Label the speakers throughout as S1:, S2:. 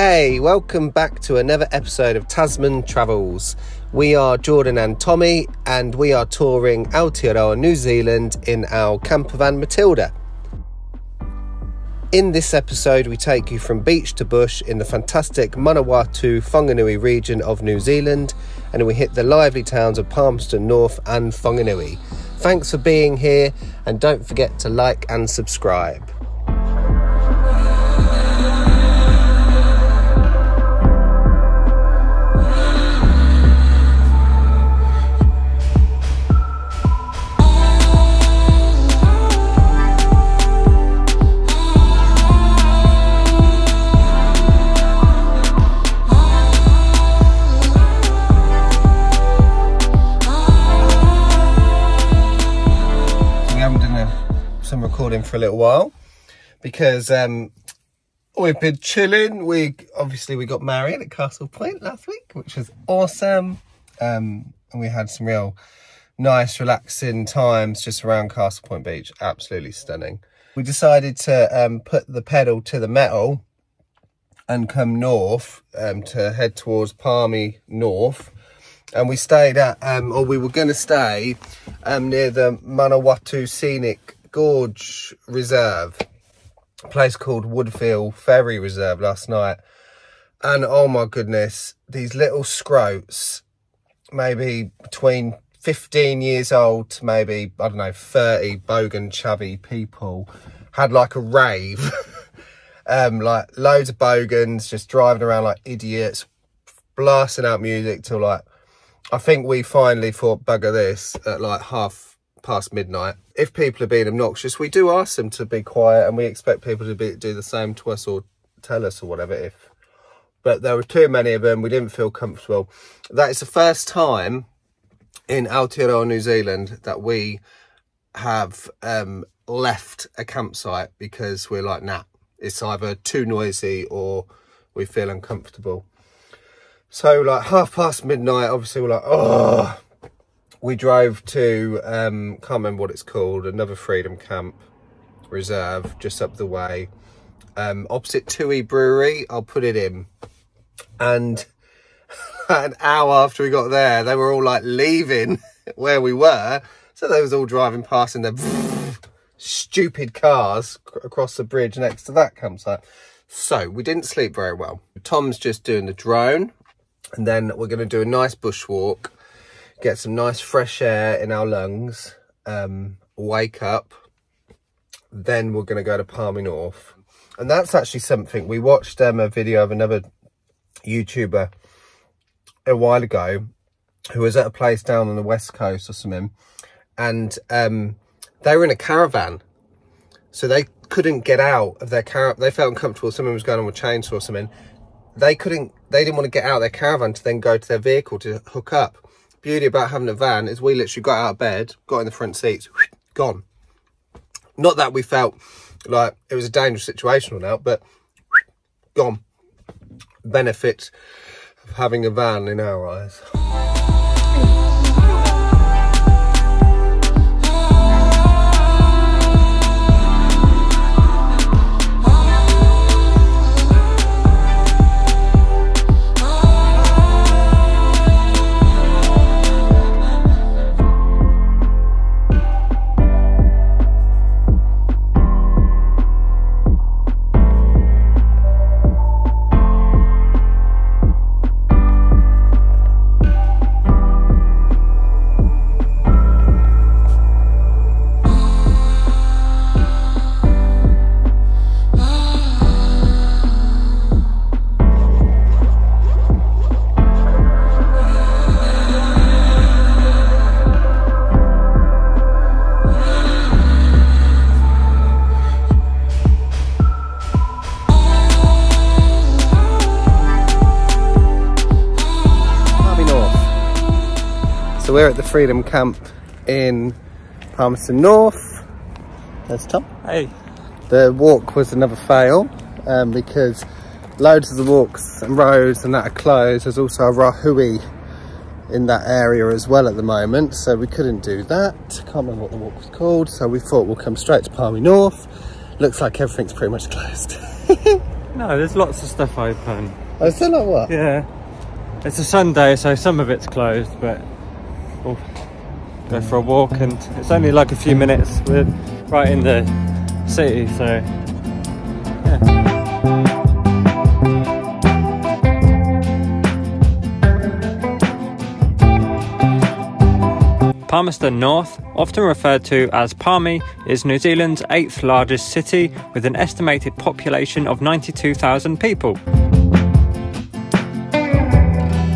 S1: Hey, welcome back to another episode of Tasman Travels. We are Jordan and Tommy, and we are touring Aotearoa, New Zealand in our camper van Matilda. In this episode, we take you from beach to bush in the fantastic Manawatū, Whanganui region of New Zealand, and we hit the lively towns of Palmerston North and Whanganui. Thanks for being here, and don't forget to like and subscribe. Some recording for a little while because we've been chilling. We got married at Castle Point last week, which was awesome, and we had some real nice relaxing times just around Castle Point Beach. Absolutely stunning. We decided to put the pedal to the metal and come north to head towards Palmerston North. And we stayed at, or we were going to stay near the Manawatū Scenic Gorge Reserve, a place called Woodville Ferry Reserve last night. And oh my goodness, these little scroats, maybe between 15 years old to maybe, I don't know, 30 bogan chubby people, had like a rave. Like loads of bogans just driving around like idiots, blasting out music till like, I think we finally thought, bugger this, at like past midnight. If people are being obnoxious, we do ask them to be quiet, and we expect people to do the same to us or tell us or whatever. But there were too many of them. We didn't feel comfortable. That is the first time in Aotearoa, New Zealand that we have left a campsite because we're like, nah, it's either too noisy or we feel uncomfortable. So like midnight, obviously we're like, oh. We drove to, can't remember what it's called, another Freedom Camp Reserve, just up the way, opposite Tui Brewery, I'll put it in. And an hour after we got there, they were all like leaving where we were. So they was all driving past in their stupid cars across the bridge next to that campsite. So we didn't sleep very well. Tom's just doing the drone, and then we're going to do a nice bushwalk. Get some nice fresh air in our lungs, wake up, then we're going to go to Palmerston North. And that's actually something, we watched a video of another YouTuber a while ago who was at a place down on the west coast or something, and they were in a caravan, so they couldn't get out of their caravan. They felt uncomfortable, someone was going on with chainsaw or something. They didn't want to get out of their caravan to then go to their vehicle to hook up. Beauty about having a van is we literally got out of bed, got in the front seats, gone. Not that we felt like it was a dangerous situation or not, but gone. Benefit of having a van in our eyes. So we're at the Freedom Camp in Palmerston North. There's Tom.
S2: Hey.
S1: The walk was another fail because loads of the walks and roads and that are closed. There's also a rahui in that area as well at the moment, so we couldn't do that. Can't remember what the walk was called, so we thought we'll come straight to Palmerston North. Looks like everything's pretty much closed.
S2: No, there's lots of stuff open.
S1: Oh, so like what?
S2: Yeah. It's a Sunday, so some of it's closed, but we'll go for a walk, and it's only like a few minutes. We're right in the city, so yeah. Palmerston North, often referred to as Palmy, is New Zealand's 8th largest city with an estimated population of 92,000 people.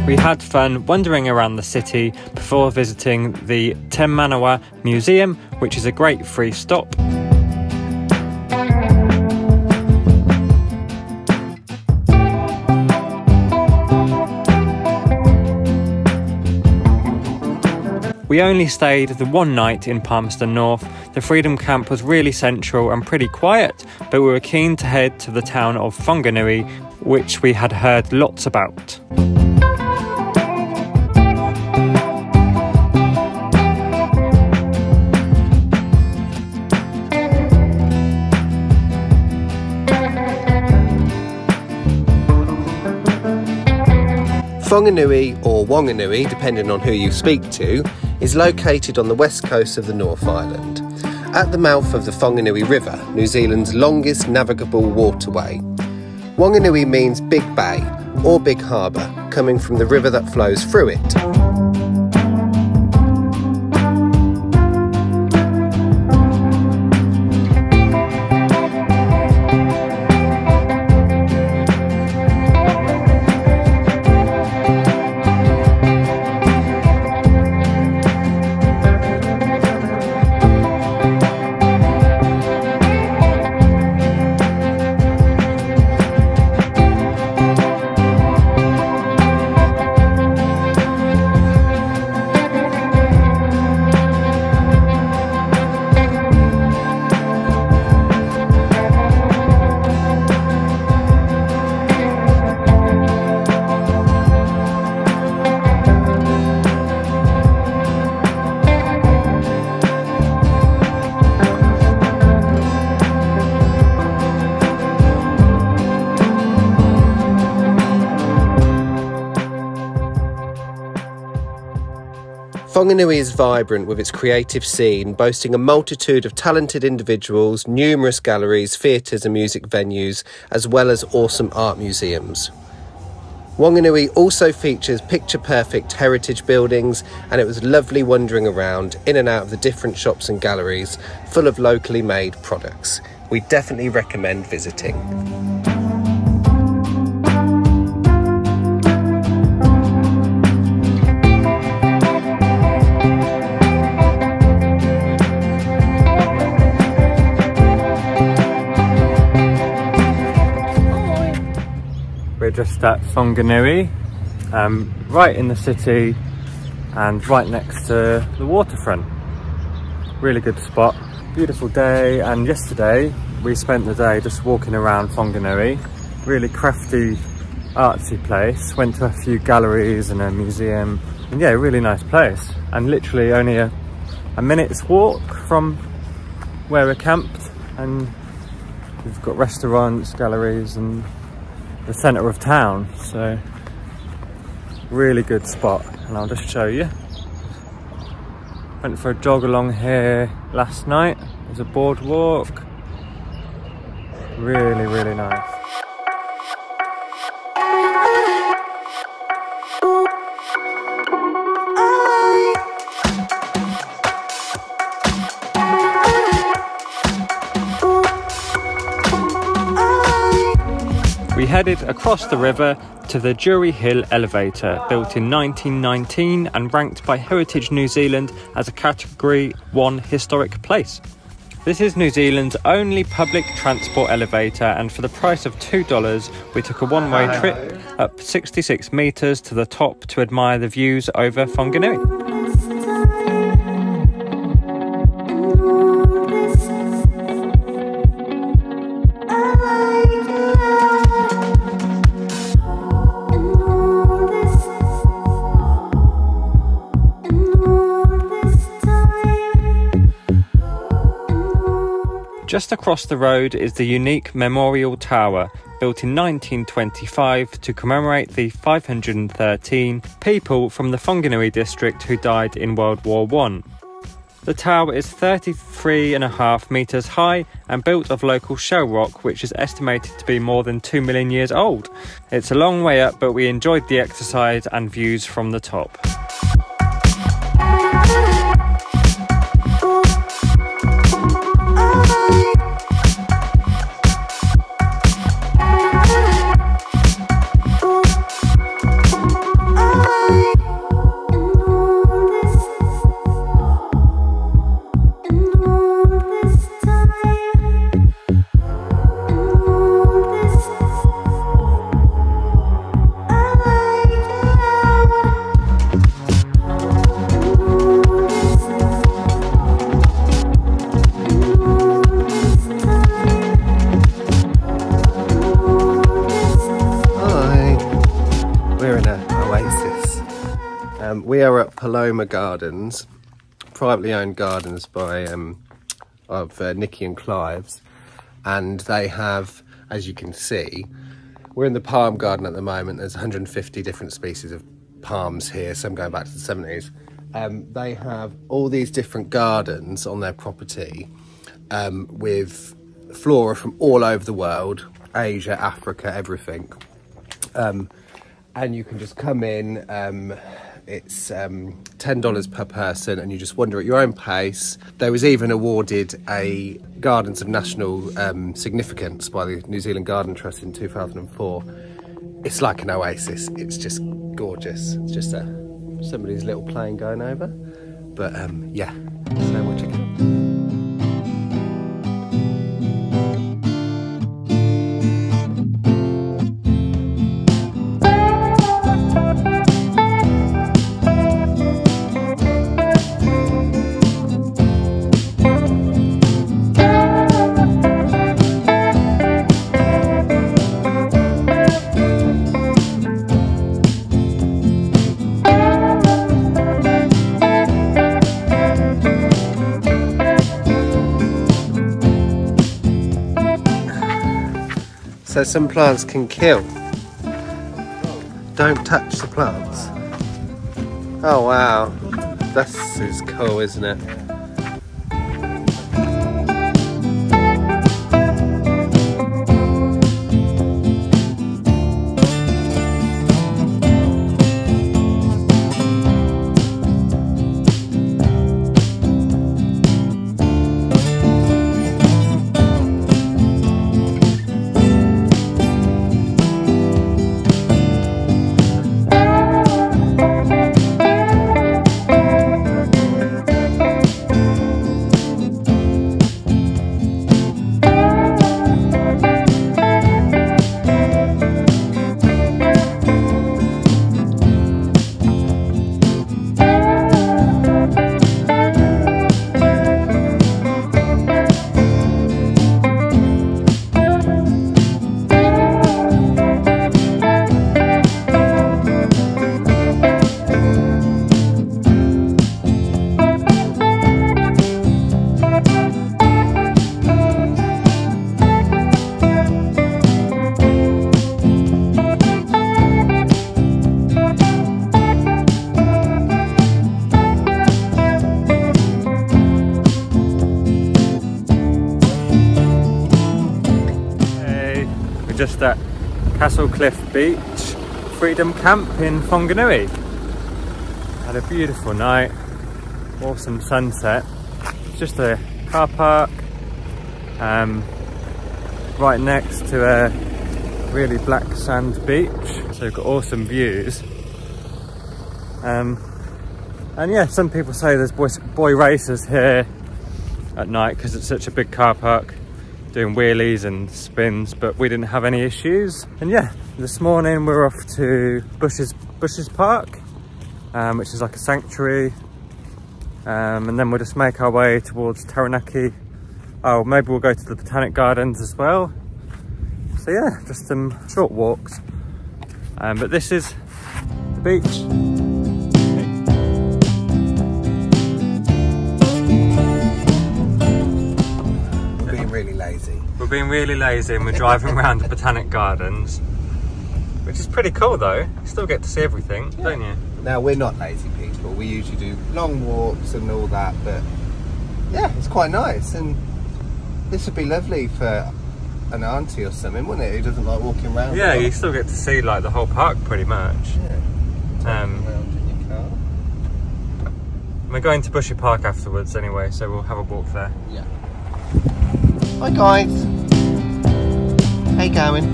S2: We had fun wandering around the city before visiting the Te Manawatū Museum, which is a great free stop. We only stayed the one night in Palmerston North. The Freedom Camp was really central and pretty quiet, but we were keen to head to the town of Whanganui, which we had heard lots about.
S1: Whanganui, or Whanganui, depending on who you speak to, is located on the west coast of the North Island, at the mouth of the Whanganui River, New Zealand's longest navigable waterway. Whanganui means Big Bay, or Big Harbour, coming from the river that flows through it. Whanganui is vibrant with its creative scene, boasting a multitude of talented individuals, numerous galleries, theatres and music venues, as well as awesome art museums. Whanganui also features picture-perfect heritage buildings, and it was lovely wandering around in and out of the different shops and galleries, full of locally made products. We definitely recommend visiting.
S2: We're just at Whanganui, right in the city and right next to the waterfront. Really good spot, beautiful day, and yesterday we spent the day just walking around Whanganui. Really crafty, artsy place. Went to a few galleries and a museum, and yeah, really nice place. And literally only a minute's walk from where we're camped, and we've got restaurants, galleries and the centre of town, so really good spot. And I'll just show you. Went for a jog along here last night. There's a boardwalk. Really, really nice. We headed across the river to the Jury Hill elevator, built in 1919 and ranked by Heritage New Zealand as a Category 1 historic place. This is New Zealand's only public transport elevator, and for the price of $2 we took a one-way trip up 66 metres to the top to admire the views over Whanganui. Just across the road is the unique Memorial Tower, built in 1925 to commemorate the 513 people from the Whanganui district who died in World War I. The tower is 33.5 metres high and built of local shell rock, which is estimated to be more than 2 million years old. It's a long way up, but we enjoyed the exercise and views from the top.
S1: We are at Paloma Gardens, privately owned gardens by Nicky and Clive's, and they have, as you can see, we're in the palm garden at the moment. There's 150 different species of palms here, some going back to the 70s. They have all these different gardens on their property with flora from all over the world, Asia, Africa, everything. And you can just come in. It's $10 per person, and you just wander at your own pace. There was even awarded a Gardens of National Significance by the New Zealand Garden Trust in 2004. It's like an oasis. It's just gorgeous. It's just somebody's little plane going over. But yeah, so we'll check it out. So some plants can kill. Don't touch the plants. Oh wow, this is cool, isn't it? Just at Castle Cliff Beach Freedom Camp in Whanganui. Had a beautiful night, awesome sunset. It's just a car park right next to a really black sand beach, so we've got awesome views. And yeah, some people say there's boy racers here at night because it's such a big car park, doing wheelies and spins, but we didn't have any issues. And yeah, this morning we're off to Bushy Park, which is like a sanctuary, and then we'll just make our way towards Taranaki. Oh, maybe we'll go to the Botanic Gardens as well. So yeah, just some short walks, but this is the beach. really lazy.
S2: We're being really lazy and we're driving around the Botanic Gardens, which is pretty cool though. You still get to see everything, don't you?
S1: Now, we're not lazy people. We usually do long walks and all that, but yeah, it's quite nice. And this would be lovely for an auntie or something, wouldn't it, who doesn't like walking around?
S2: Yeah, you still get to see like the whole park pretty much.
S1: Yeah. Around in your car.
S2: We're going to Bushy Park afterwards anyway, so we'll have a walk there.
S1: Yeah. Hi guys. How you going?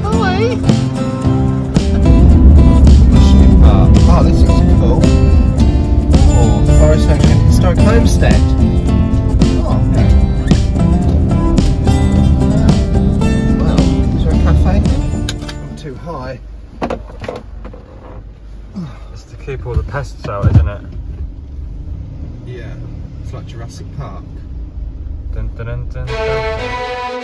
S1: Hi. Bushy Park. Oh, this looks cool. Oh, Forest Function Historic Homestead. Oh, okay. Well, is there a cafe? Not too high.
S2: It's to keep all the pests out, isn't it?
S1: Yeah, it's like Jurassic Park.
S2: Dun, dun, dun, dun, dun.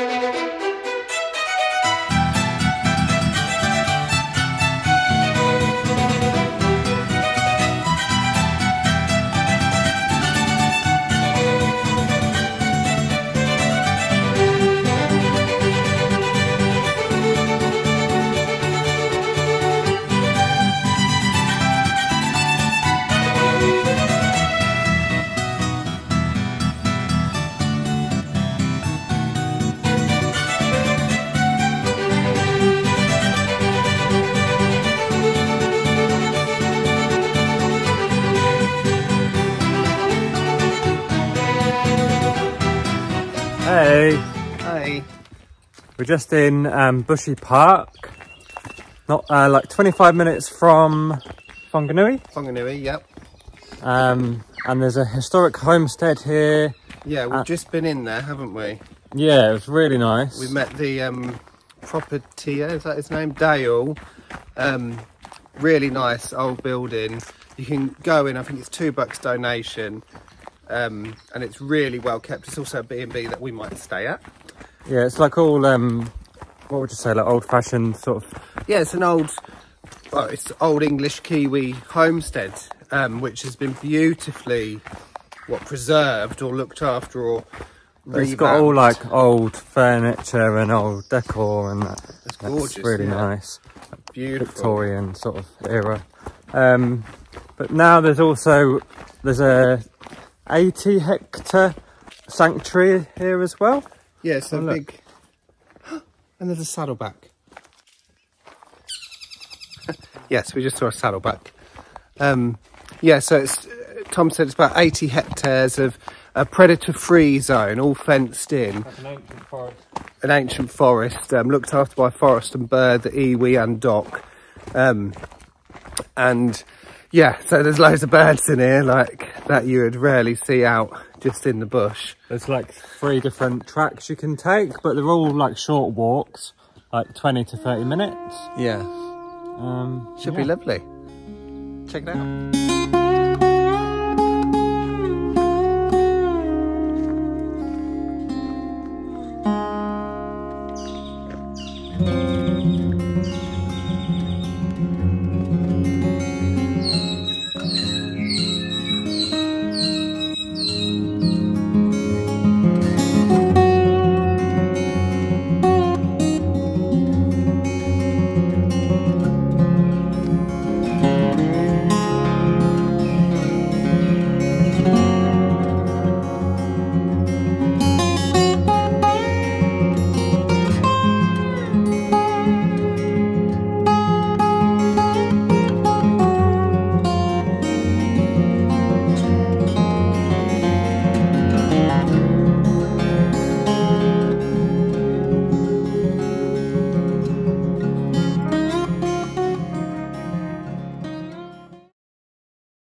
S2: Hey!
S1: Hey.
S2: We're just in Bushy Park, not like 25 minutes from Whanganui.
S1: Whanganui, yep.
S2: And there's a historic homestead here.
S1: Yeah, we've just been in there, haven't we?
S2: Yeah, it was really nice.
S1: We met the propertier, is that his name? Dale. Really nice old building. You can go in, I think it's $2 donation. And it's really well kept. It's also a B&B that we might stay at.
S2: Yeah, it's like all, what would you say, like old fashioned sort of...
S1: Yeah, it's an old, well, it's old English Kiwi homestead, which has been beautifully, preserved or looked after or revamped.
S2: It's got all like old furniture and old decor and that.
S1: It's gorgeous.
S2: That's really nice.
S1: Beautiful.
S2: Victorian sort of era. But now there's a 80-hectare sanctuary here as well.
S1: Yeah, it's a big... And there's a saddleback. Yes, we just saw a saddleback. Yeah, so it's, Tom said it's about 80 hectares of a predator-free zone, all fenced in.
S2: Like an ancient forest.
S1: An ancient forest, looked after by Forest and Bird, the iwi and dock. And yeah, so there's loads of birds in here, like that you would rarely see out just in the bush.
S2: There's like 3 different tracks you can take, but they're all like short walks, like 20 to 30 minutes.
S1: Yeah. Should be lovely. Check it out.